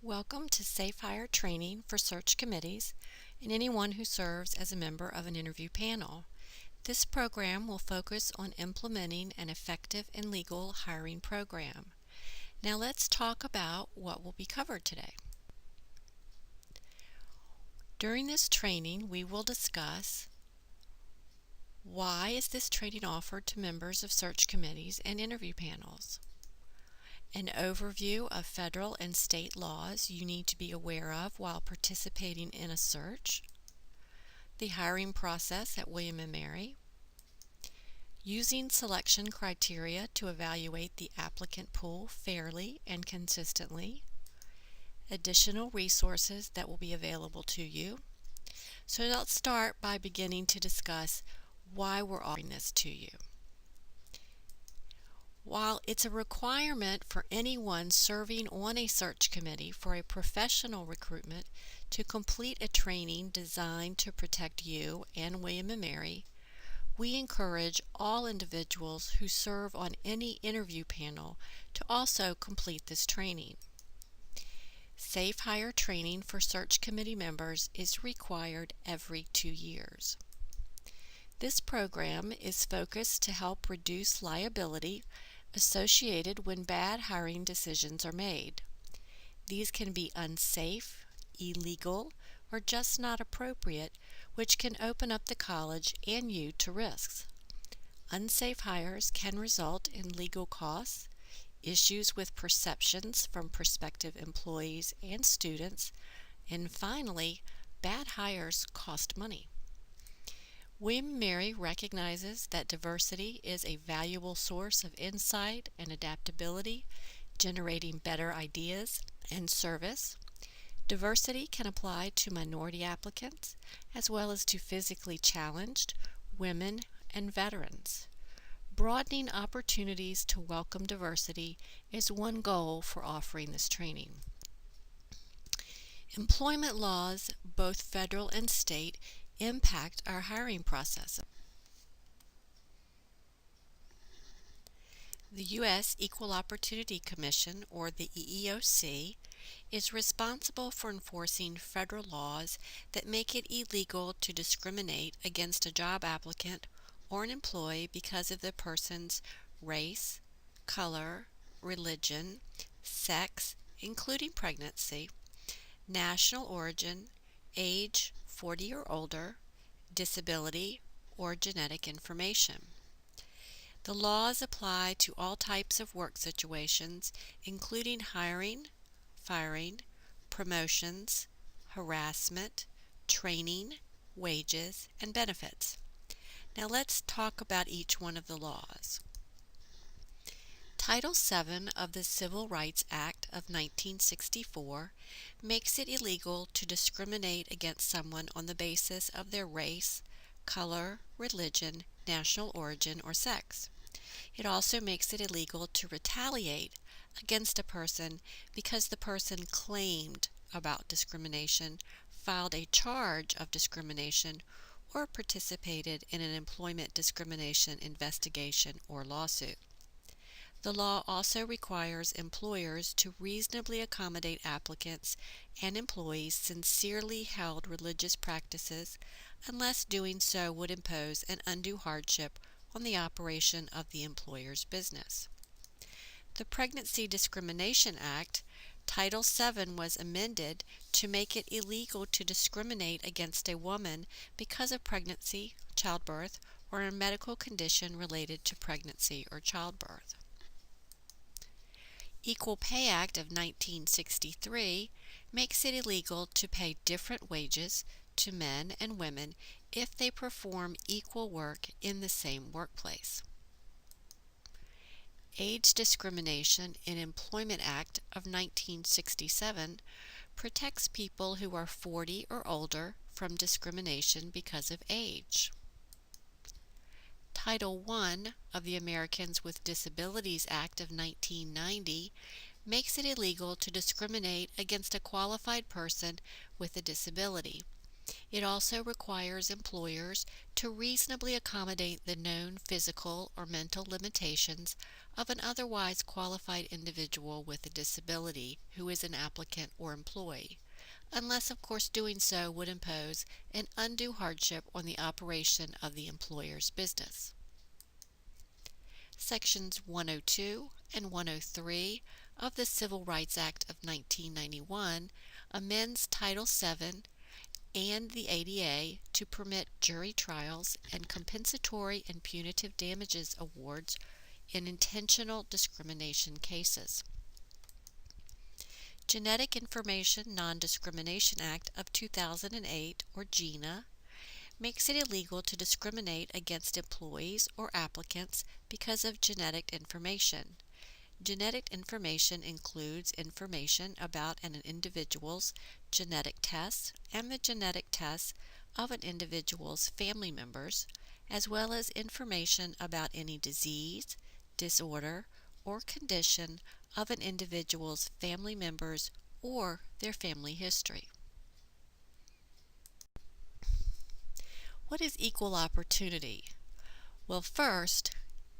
Welcome to Safe Hire training for search committees and anyone who serves as a member of an interview panel. This program will focus on implementing an effective and legal hiring program. Now let's talk about what will be covered today. During this training, we will discuss why is this training offered to members of search committees and interview panels, an overview of federal and state laws you need to be aware of while participating in a search, the hiring process at William & Mary, using selection criteria to evaluate the applicant pool fairly and consistently, additional resources that will be available to you. So let's start by beginning to discuss why we're offering this to you. While it's a requirement for anyone serving on a search committee for a professional recruitment to complete a training designed to protect you and William & Mary, we encourage all individuals who serve on any interview panel to also complete this training. Safe Hire training for search committee members is required every 2 years. This program is focused to help reduce liability associated when bad hiring decisions are made. These can be unsafe, illegal, or just not appropriate, which can open up the college and you to risks. Unsafe hires can result in legal costs, issues with perceptions from prospective employees and students, and finally, bad hires cost money. William & Mary recognizes that diversity is a valuable source of insight and adaptability, generating better ideas and service. Diversity can apply to minority applicants as well as to physically challenged, women, and veterans. Broadening opportunities to welcome diversity is one goal for offering this training. Employment laws, both federal and state, impact our hiring process. The U.S. Equal Opportunity Commission, or the EEOC, is responsible for enforcing federal laws that make it illegal to discriminate against a job applicant or an employee because of the person's race, color, religion, sex, including pregnancy, national origin, age 40 or older, disability, or genetic information. The laws apply to all types of work situations, including hiring, firing, promotions, harassment, training, wages, and benefits. Now let's talk about each one of the laws. Title VII of the Civil Rights Act of 1964 makes it illegal to discriminate against someone on the basis of their race, color, religion, national origin, or sex. It also makes it illegal to retaliate against a person because the person claimed about discrimination, filed a charge of discrimination, or participated in an employment discrimination investigation or lawsuit. The law also requires employers to reasonably accommodate applicants and employees' sincerely held religious practices unless doing so would impose an undue hardship on the operation of the employer's business. The Pregnancy Discrimination Act, Title VII, was amended to make it illegal to discriminate against a woman because of pregnancy, childbirth, or a medical condition related to pregnancy or childbirth. Equal Pay Act of 1963 makes it illegal to pay different wages to men and women if they perform equal work in the same workplace. Age Discrimination in Employment Act of 1967 protects people who are 40 or older from discrimination because of age. Title I of the Americans with Disabilities Act of 1990 makes it illegal to discriminate against a qualified person with a disability. It also requires employers to reasonably accommodate the known physical or mental limitations of an otherwise qualified individual with a disability who is an applicant or employee, unless of course doing so would impose an undue hardship on the operation of the employer's business. Sections 102 and 103 of the Civil Rights Act of 1991 amends Title VII and the ADA to permit jury trials and compensatory and punitive damages awards in intentional discrimination cases. Genetic Information Non-Discrimination Act of 2008, or GINA, makes it illegal to discriminate against employees or applicants because of genetic information. Genetic information includes information about an individual's genetic tests and the genetic tests of an individual's family members, as well as information about any disease, disorder, or condition of an individual's family members or their family history. What is equal opportunity? Well, first,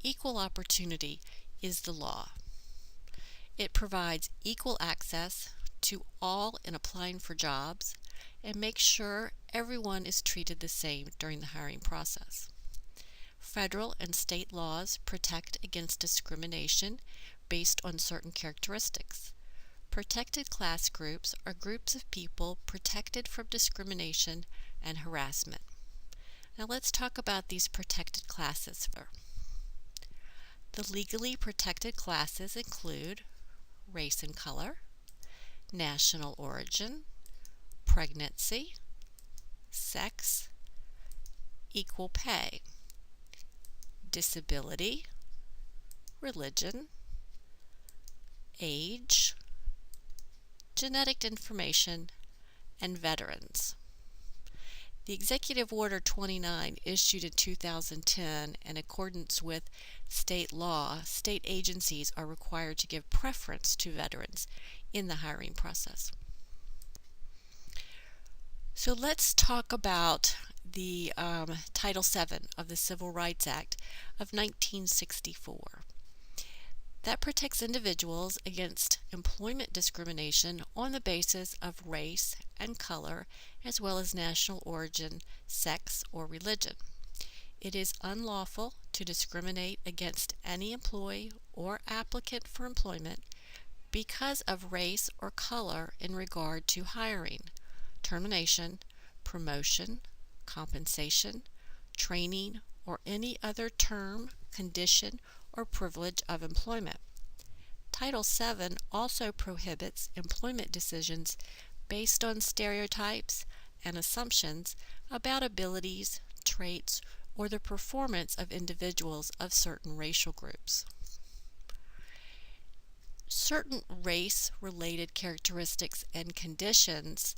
equal opportunity is the law. It provides equal access to all in applying for jobs and makes sure everyone is treated the same during the hiring process. Federal and state laws protect against discrimination based on certain characteristics. Protected class groups are groups of people protected from discrimination and harassment. Now let's talk about these protected classes. The legally protected classes include race and color, national origin, pregnancy, sex, equal pay, disability, religion, age, genetic information, and veterans. The Executive Order 29, issued in 2010 in accordance with state law, state agencies are required to give preference to veterans in the hiring process. So let's talk about the Title VII of the Civil Rights Act of 1964. That protects individuals against employment discrimination on the basis of race and color, as well as national origin, sex, or religion. It is unlawful to discriminate against any employee or applicant for employment because of race or color in regard to hiring, termination, promotion, compensation, training, or any other term, condition, or privilege of employment. Title VII also prohibits employment decisions based on stereotypes and assumptions about abilities, traits, or the performance of individuals of certain racial groups. Certain race-related characteristics and conditions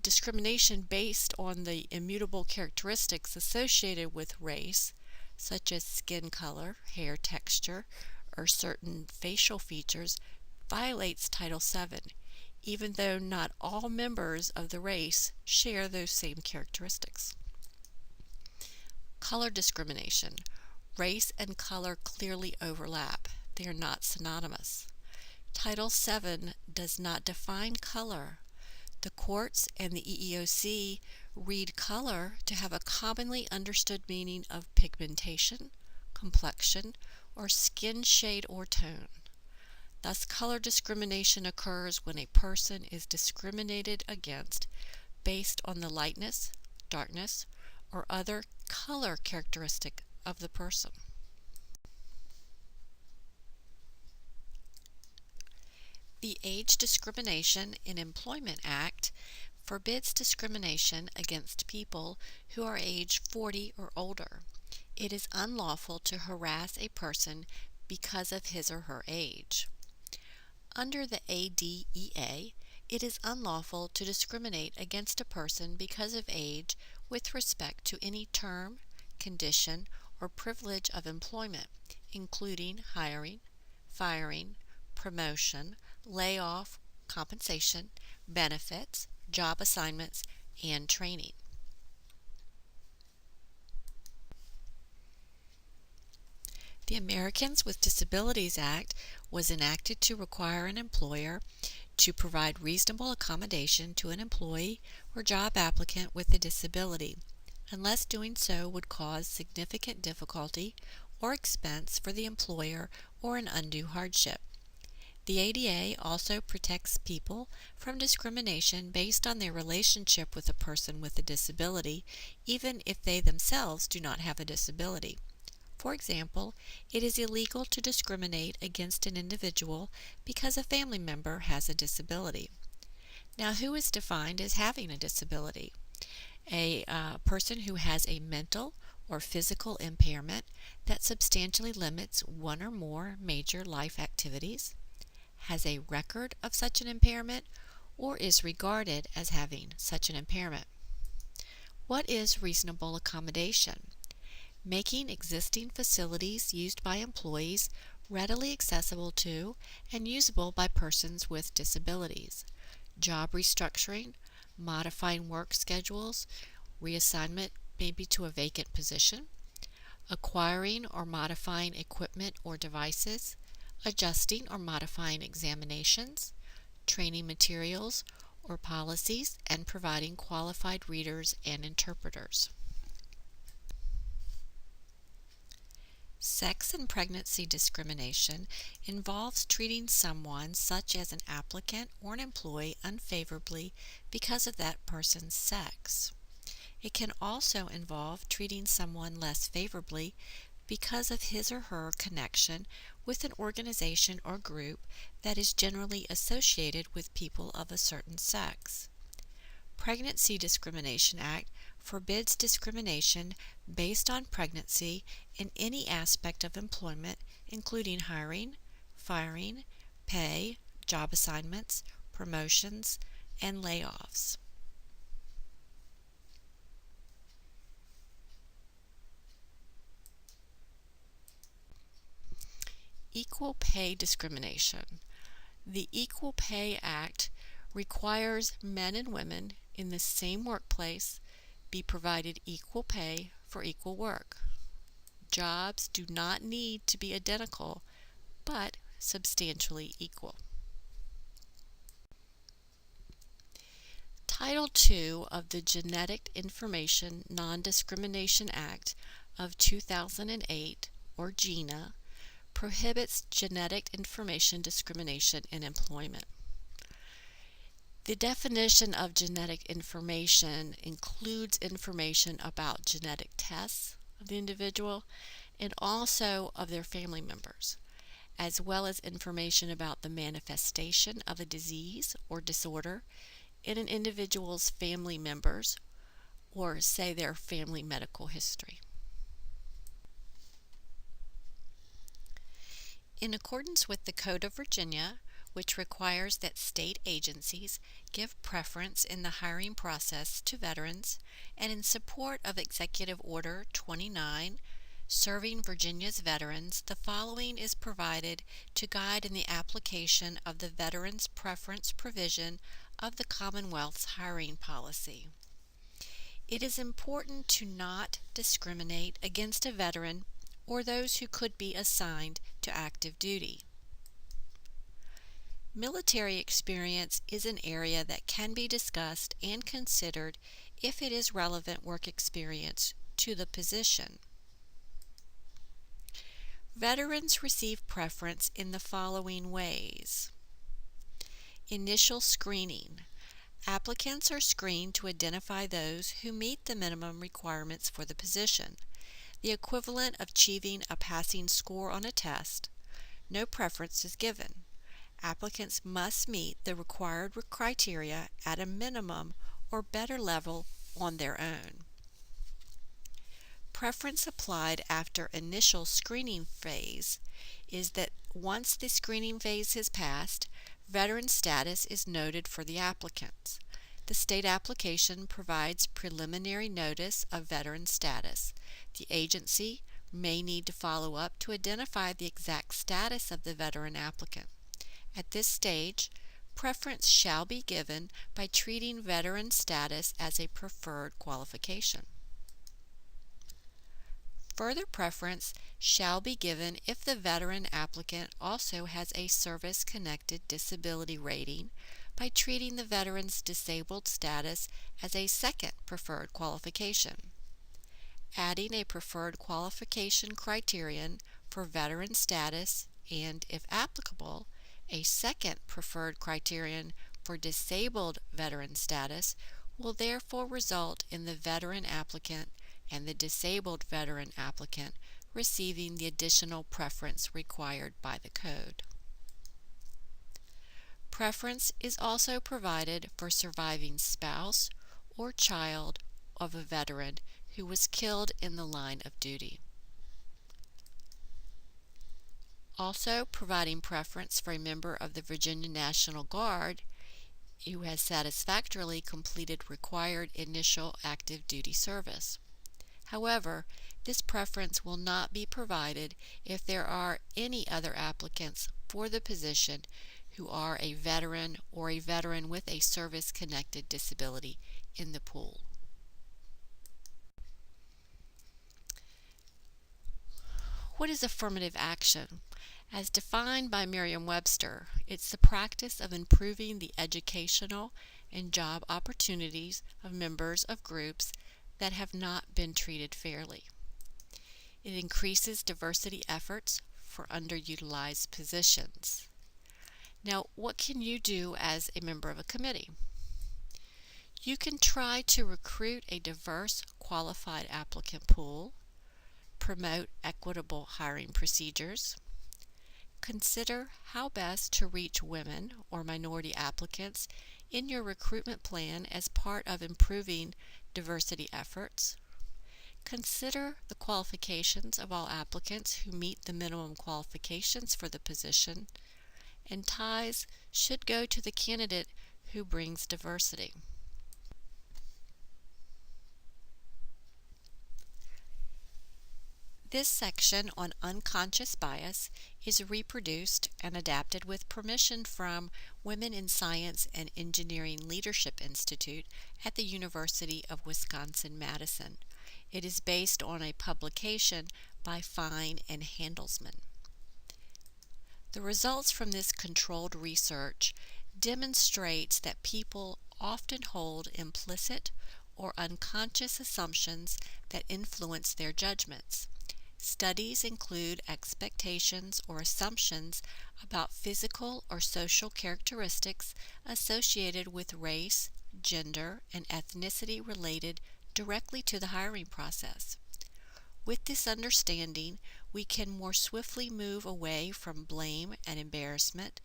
discrimination based on the immutable characteristics associated with race, such as skin color, hair texture, or certain facial features, violates Title VII, even though not all members of the race share those same characteristics. Color discrimination. Race and color clearly overlap. They are not synonymous. Title VII does not define color. The courts and the EEOC read color to have a commonly understood meaning of pigmentation, complexion, or skin shade or tone. Thus, color discrimination occurs when a person is discriminated against based on the lightness, darkness, or other color characteristic of the person. The Age Discrimination in Employment Act forbids discrimination against people who are age 40 or older. It is unlawful to harass a person because of his or her age. Under the ADEA, it is unlawful to discriminate against a person because of age with respect to any term, condition, or privilege of employment, including hiring, firing, promotion, layoff, compensation, benefits, job assignments, and training. The Americans with Disabilities Act was enacted to require an employer to provide reasonable accommodation to an employee or job applicant with a disability, unless doing so would cause significant difficulty or expense for the employer or an undue hardship. The ADA also protects people from discrimination based on their relationship with a person with a disability, even if they themselves do not have a disability. For example, it is illegal to discriminate against an individual because a family member has a disability. Now, who is defined as having a disability? A person who has a mental or physical impairment that substantially limits one or more major life activities, has a record of such an impairment, or is regarded as having such an impairment. What is reasonable accommodation? Making existing facilities used by employees readily accessible to and usable by persons with disabilities. Job restructuring, modifying work schedules, reassignment maybe to a vacant position, acquiring or modifying equipment or devices, adjusting or modifying examinations, training materials or policies, and providing qualified readers and interpreters. Sex and pregnancy discrimination involves treating someone, such as an applicant or an employee, unfavorably because of that person's sex. It can also involve treating someone less favorably because of his or her connection with an organization or group that is generally associated with people of a certain sex. Pregnancy Discrimination Act forbids discrimination based on pregnancy in any aspect of employment, including hiring, firing, pay, job assignments, promotions, and layoffs. Equal pay discrimination. The Equal Pay Act requires men and women in the same workplace be provided equal pay for equal work. Jobs do not need to be identical, but substantially equal. Title II of the Genetic Information Non-Discrimination Act of 2008, or GINA, prohibits genetic information discrimination in employment. The definition of genetic information includes information about genetic tests of the individual and also of their family members, as well as information about the manifestation of a disease or disorder in an individual's family members, or say their family medical history. In accordance with the Code of Virginia, which requires that state agencies give preference in the hiring process to veterans, and in support of Executive Order 29, serving Virginia's veterans, the following is provided to guide in the application of the Veterans Preference provision of the Commonwealth's hiring policy. It is important to not discriminate against a veteran or those who could be assigned to active duty. Military experience is an area that can be discussed and considered if it is relevant work experience to the position. Veterans receive preference in the following ways. Initial screening. Applicants are screened to identify those who meet the minimum requirements for the position, the equivalent of achieving a passing score on a test. No preference is given. Applicants must meet the required criteria at a minimum or better level on their own. Preference applied after initial screening phase is that once the screening phase has passed, veteran status is noted for the applicants. The state application provides preliminary notice of veteran status. The agency may need to follow up to identify the exact status of the veteran applicant. At this stage, Preference shall be given by treating veteran status as a preferred qualification. Further preference shall be given if the veteran applicant also has a service-connected disability rating by treating the veteran's disabled status as a second preferred qualification. Adding a preferred qualification criterion for veteran status and, if applicable, a second preferred criterion for disabled veteran status will therefore result in the veteran applicant and the disabled veteran applicant receiving the additional preference required by the code. Preference is also provided for surviving spouse or child of a veteran who was killed in the line of duty. Also providing preference for a member of the Virginia National Guard who has satisfactorily completed required initial active duty service. However, this preference will not be provided if there are any other applicants for the position who are a veteran or a veteran with a service-connected disability in the pool. What is affirmative action? As defined by Merriam-Webster, it's the practice of improving the educational and job opportunities of members of groups that have not been treated fairly. It increases diversity efforts for underutilized positions. Now, what can you do as a member of a committee? You can try to recruit a diverse, qualified applicant pool, promote equitable hiring procedures, consider how best to reach women or minority applicants in your recruitment plan as part of improving diversity efforts. Consider the qualifications of all applicants who meet the minimum qualifications for the position, and ties should go to the candidate who brings diversity. This section on unconscious bias is reproduced and adapted with permission from Women in Science and Engineering Leadership Institute at the University of Wisconsin-Madison. It is based on a publication by Fine and Handelsman. The results from this controlled research demonstrates that people often hold implicit or unconscious assumptions that influence their judgments. Studies include expectations or assumptions about physical or social characteristics associated with race, gender, and ethnicity related directly to the hiring process. With this understanding, we can more swiftly move away from blame and embarrassment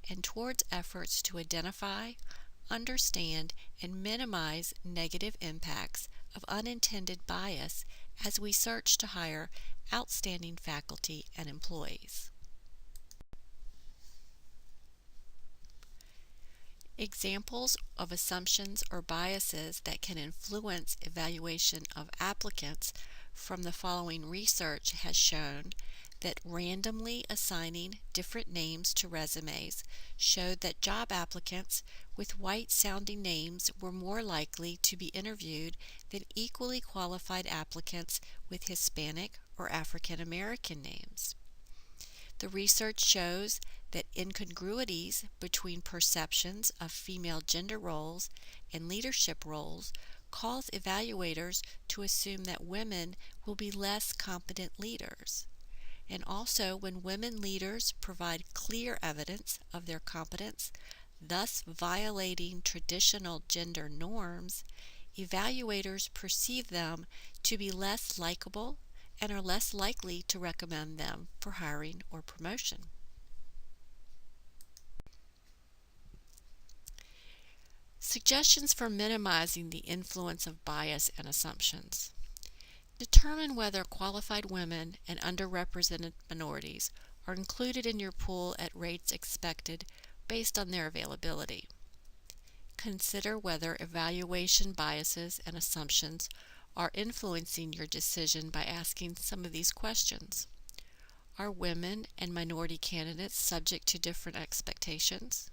and towards efforts to identify, understand, and minimize negative impacts of unintended bias as we search to hire outstanding faculty and employees. Examples of assumptions or biases that can influence evaluation of applicants from the following research has shown that randomly assigning different names to resumes showed that job applicants with white-sounding names were more likely to be interviewed than equally qualified applicants with Hispanic or African American names. The research shows that incongruities between perceptions of female gender roles and leadership roles cause evaluators to assume that women will be less competent leaders. And also, when women leaders provide clear evidence of their competence, thus violating traditional gender norms, evaluators perceive them to be less likable and are less likely to recommend them for hiring or promotion. Suggestions for minimizing the influence of bias and assumptions. Determine whether qualified women and underrepresented minorities are included in your pool at rates expected based on their availability. Consider whether evaluation biases and assumptions are influencing your decision by asking some of these questions. Are women and minority candidates subject to different expectations?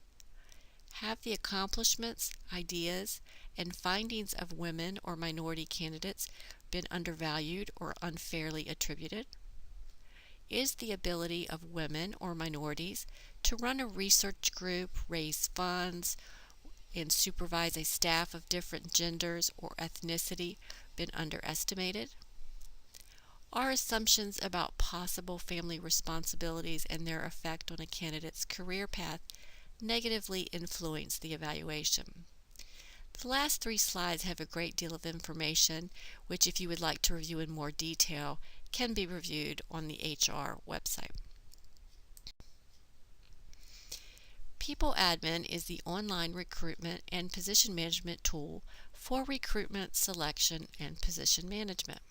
Have the accomplishments, ideas, and findings of women or minority candidates been undervalued or unfairly attributed? Is the ability of women or minorities to run a research group, raise funds, and supervise a staff of different genders or ethnicity been underestimated? Are assumptions about possible family responsibilities and their effect on a candidate's career path negatively influence the evaluation? The last three slides have a great deal of information, which, if you would like to review in more detail, can be reviewed on the HR website. People Admin is the online recruitment and position management tool for recruitment, selection, and position management.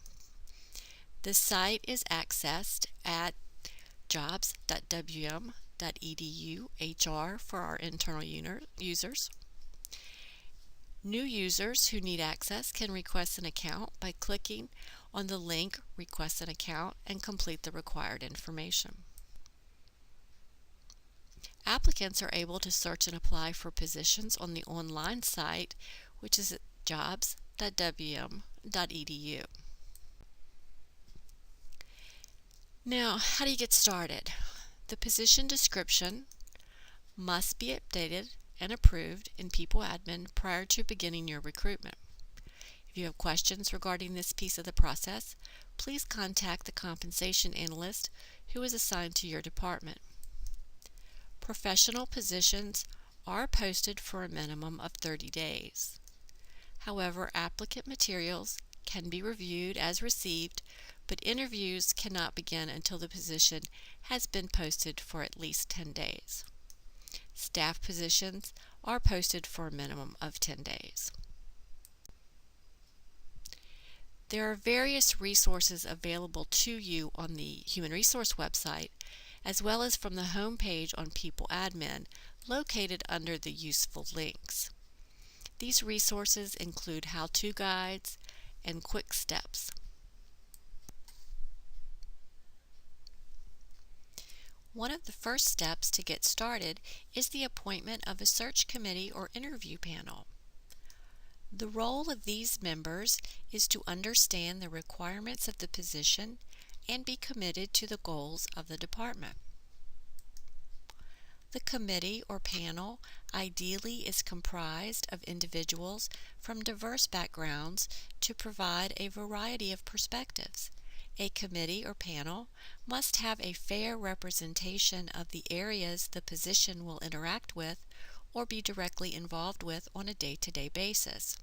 The site is accessed at jobs.wm.edu HR for our internal users. New users who need access can request an account by clicking on the link Request an Account and complete the required information. Applicants are able to search and apply for positions on the online site, which is at jobs.wm.edu. Now, how do you get started? The position description must be updated and approved in People Admin prior to beginning your recruitment. If you have questions regarding this piece of the process, please contact the compensation analyst who is assigned to your department. Professional positions are posted for a minimum of 30 days. However, applicant materials can be reviewed as received, but interviews cannot begin until the position has been posted for at least 10 days. Staff positions are posted for a minimum of 10 days. There are various resources available to you on the Human Resource website, as well as from the home page on People Admin, located under the Useful Links. These resources include how-to guides and quick steps. One of the first steps to get started is the appointment of a search committee or interview panel. The role of these members is to understand the requirements of the position and be committed to the goals of the department. The committee or panel ideally is comprised of individuals from diverse backgrounds to provide a variety of perspectives. A committee or panel must have a fair representation of the areas the position will interact with or be directly involved with on a day-to-day basis.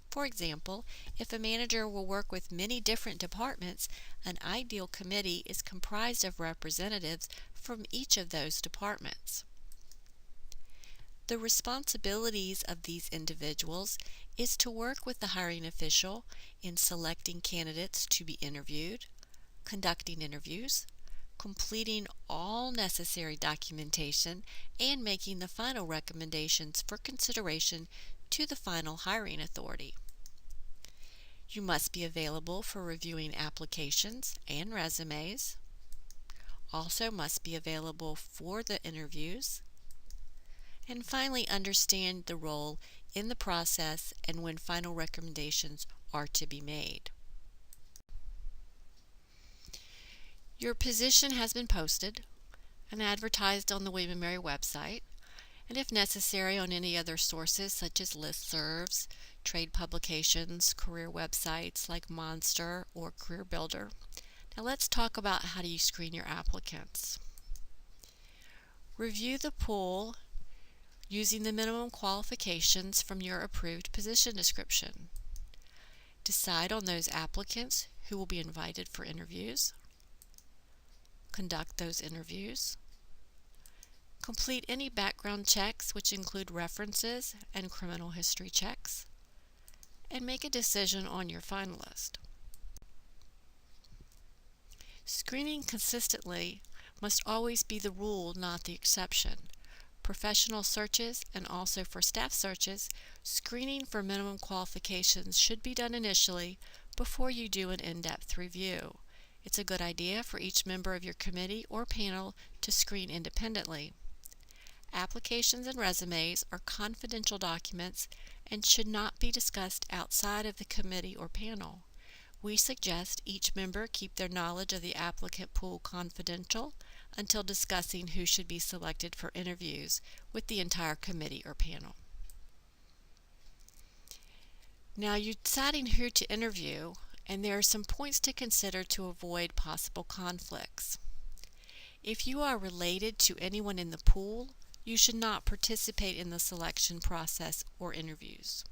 For example, if a manager will work with many different departments, an ideal committee is comprised of representatives from each of those departments. The responsibilities of these individuals is to work with the hiring official in selecting candidates to be interviewed, conducting interviews, completing all necessary documentation, and making the final recommendations for consideration to the final hiring authority. You must be available for reviewing applications and resumes. Also must be available for the interviews. And finally, understand the role in the process and when final recommendations are to be made. Your position has been posted and advertised on the William & Mary website, and if necessary on any other sources such as listservs, trade publications, career websites like Monster or Career Builder. Now let's talk about how do you screen your applicants. Review the pool using the minimum qualifications from your approved position description. Decide on those applicants who will be invited for interviews. Conduct those interviews. Complete any background checks, which include references and criminal history checks, and make a decision on your finalist. Screening consistently must always be the rule, not the exception. Professional searches and also for staff searches, screening for minimum qualifications should be done initially before you do an in-depth review. It's a good idea for each member of your committee or panel to screen independently. Applications and resumes are confidential documents and should not be discussed outside of the committee or panel. We suggest each member keep their knowledge of the applicant pool confidential until discussing who should be selected for interviews with the entire committee or panel. Now you're deciding who to interview, and there are some points to consider to avoid possible conflicts. If you are related to anyone in the pool, you should not participate in the selection process or interviews.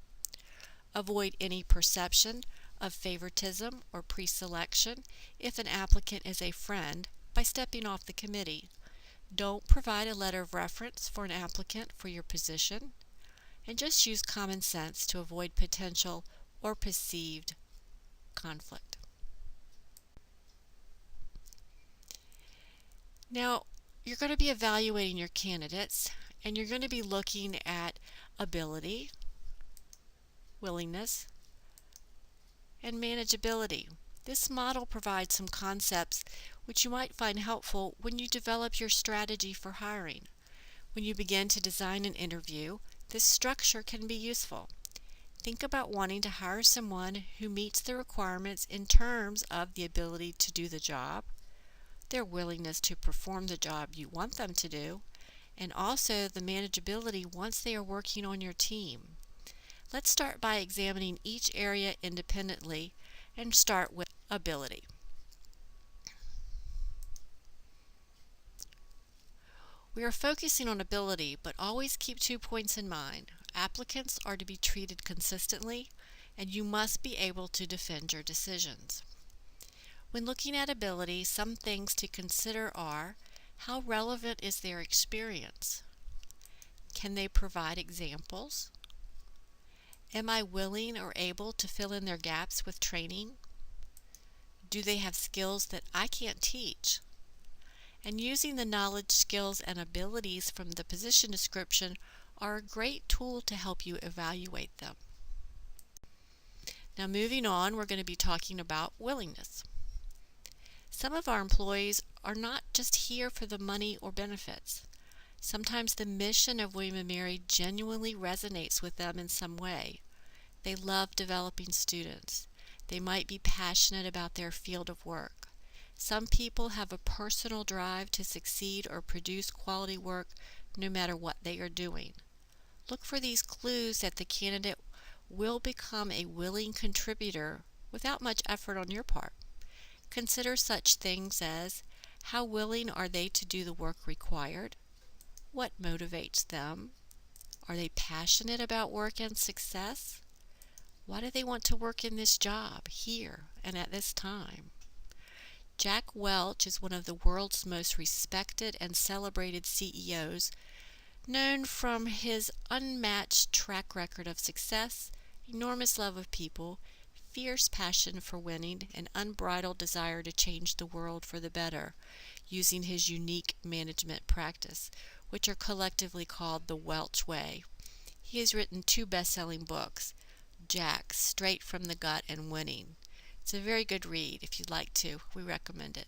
Avoid any perception of favoritism or pre-selection if an applicant is a friend by stepping off the committee. Don't provide a letter of reference for an applicant for your position, and just use common sense to avoid potential or perceived conflict. Now, you're going to be evaluating your candidates, and you're going to be looking at ability, willingness, and manageability. This model provides some concepts which you might find helpful when you develop your strategy for hiring. When you begin to design an interview, this structure can be useful. Think about wanting to hire someone who meets the requirements in terms of the ability to do the job, their willingness to perform the job you want them to do, and also the manageability once they are working on your team. Let's start by examining each area independently and start with ability. We are focusing on ability, but always keep 2 points in mind. Applicants are to be treated consistently, and you must be able to defend your decisions. When looking at ability, some things to consider are: how relevant is their experience? Can they provide examples? Am I willing or able to fill in their gaps with training? Do they have skills that I can't teach? And using the knowledge, skills, and abilities from the position description are a great tool to help you evaluate them. Now moving on, we're going to be talking about willingness. Some of our employees are not just here for the money or benefits. Sometimes the mission of William & Mary genuinely resonates with them in some way. They love developing students. They might be passionate about their field of work. Some people have a personal drive to succeed or produce quality work no matter what they are doing. Look for these clues that the candidate will become a willing contributor without much effort on your part. Consider such things as: how willing are they to do the work required? What motivates them? Are they passionate about work and success? Why do they want to work in this job, here, and at this time? Jack Welch is one of the world's most respected and celebrated CEOs, known from his unmatched track record of success, enormous love of people, fierce passion for winning, and unbridled desire to change the world for the better, using his unique management practice, which are collectively called the Welch Way. He has written 2 best-selling books, Jack, Straight from the Gut, and Winning. It's a very good read. If you'd like to, we recommend it.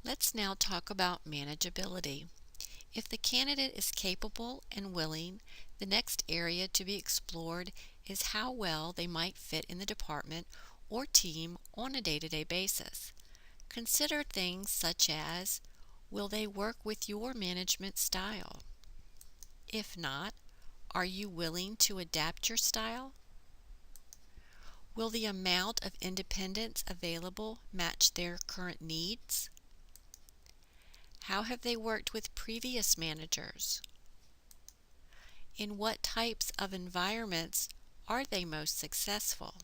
Let's now talk about manageability. If the candidate is capable and willing, the next area to be explored is how well they might fit in the department or team on a day-to-day basis. Consider things such as: will they work with your management style? If not, are you willing to adapt your style? Will the amount of independence available match their current needs? How have they worked with previous managers? In what types of environments are they most successful?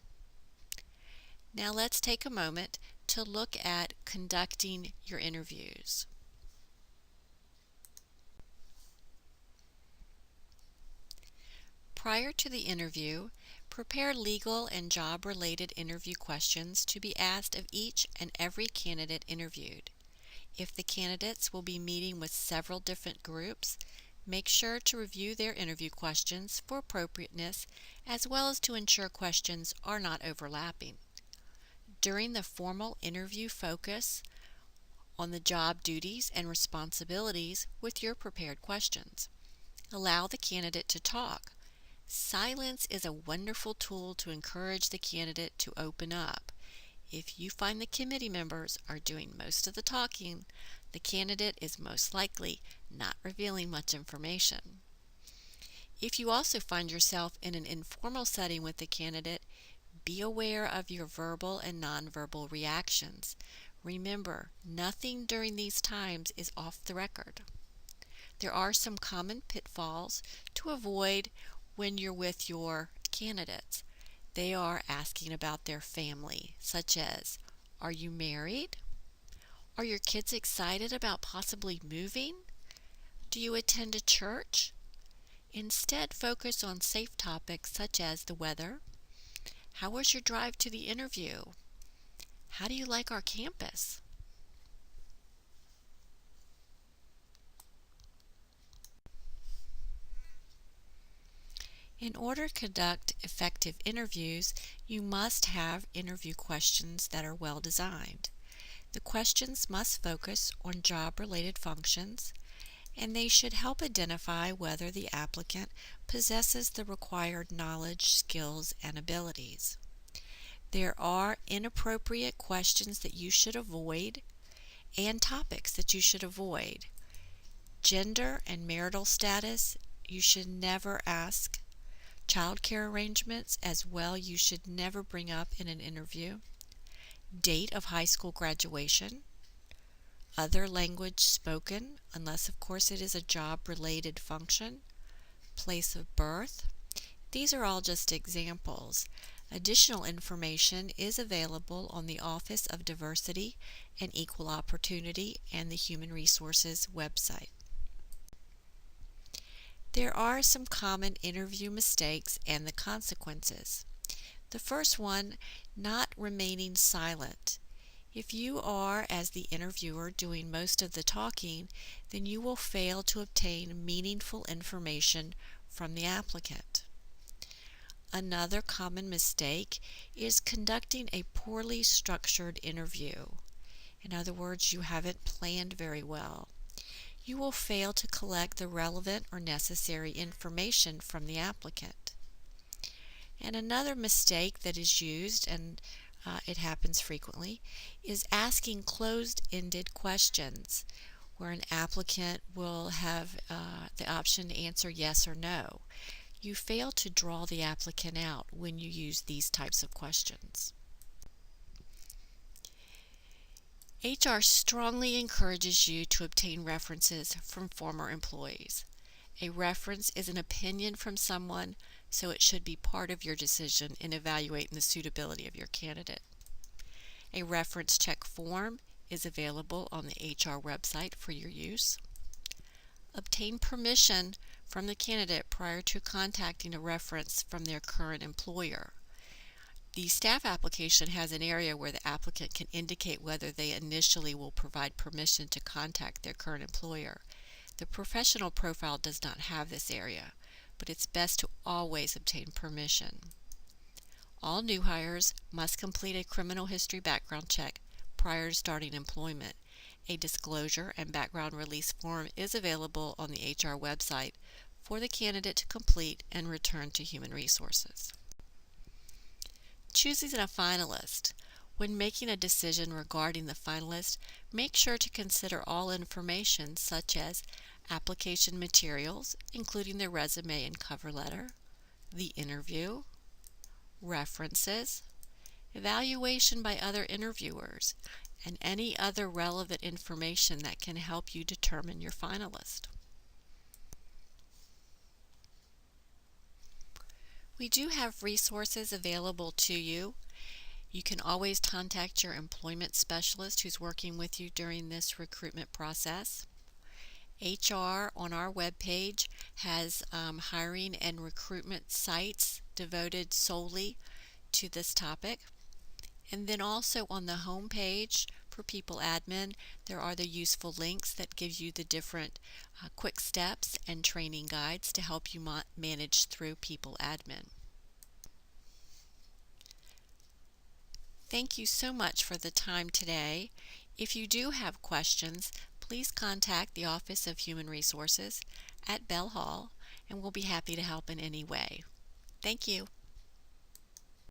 Now let's take a moment to look at conducting your interviews. Prior to the interview, prepare legal and job-related interview questions to be asked of each and every candidate interviewed. If the candidates will be meeting with several different groups, make sure to review their interview questions for appropriateness, as well as to ensure questions are not overlapping. During the formal interview, focus on the job duties and responsibilities with your prepared questions. Allow the candidate to talk. Silence is a wonderful tool to encourage the candidate to open up. If you find the committee members are doing most of the talking, the candidate is most likely not revealing much information. If you also find yourself in an informal setting with the candidate, be aware of your verbal and nonverbal reactions. Remember, nothing during these times is off the record. There are some common pitfalls to avoid when you're with your candidates. They are asking about their family, such as, are you married? Are your kids excited about possibly moving? Do you attend a church? Instead, focus on safe topics such as the weather. How was your drive to the interview? How do you like our campus? In order to conduct effective interviews, you must have interview questions that are well designed. The questions must focus on job-related functions, and they should help identify whether the applicant possesses the required knowledge, skills, and abilities. There are inappropriate questions that you should avoid and topics that you should avoid. Gender and marital status, you should never ask. Child care arrangements as well, you should never bring up in an interview. Date of high school graduation. Other language spoken, unless of course it is a job-related function. Place of birth. These are all just examples. Additional information is available on the Office of Diversity and Equal Opportunity and the Human Resources website. There are some common interview mistakes and the consequences. The first one, not remaining silent. If you are, as the interviewer, doing most of the talking, then you will fail to obtain meaningful information from the applicant. Another common mistake is conducting a poorly structured interview. In other words, you haven't planned very well. You will fail to collect the relevant or necessary information from the applicant. And another mistake that is used, and it happens frequently, is asking closed-ended questions where an applicant will have the option to answer yes or no. You fail to draw the applicant out when you use these types of questions. HR strongly encourages you to obtain references from former employees. A reference is an opinion from someone, so it should be part of your decision in evaluating the suitability of your candidate. A reference check form is available on the HR website for your use. Obtain permission from the candidate prior to contacting a reference from their current employer. The staff application has an area where the applicant can indicate whether they initially will provide permission to contact their current employer. The professional profile does not have this area, but it's best to always obtain permission. All new hires must complete a criminal history background check prior to starting employment. A disclosure and background release form is available on the HR website for the candidate to complete and return to Human Resources. Choosing a finalist. When making a decision regarding the finalist, make sure to consider all information such as application materials, including their resume and cover letter, the interview, references, evaluation by other interviewers, and any other relevant information that can help you determine your finalist. We do have resources available to you. You can always contact your employment specialist who's working with you during this recruitment process. HR on our webpage has hiring and recruitment sites devoted solely to this topic. And then also on the home page for People Admin, there are the useful links that give you the different quick steps and training guides to help you manage through People Admin. Thank you so much for the time today. If you do have questions, please contact the Office of Human Resources at Bell Hall, and we'll be happy to help in any way. Thank you.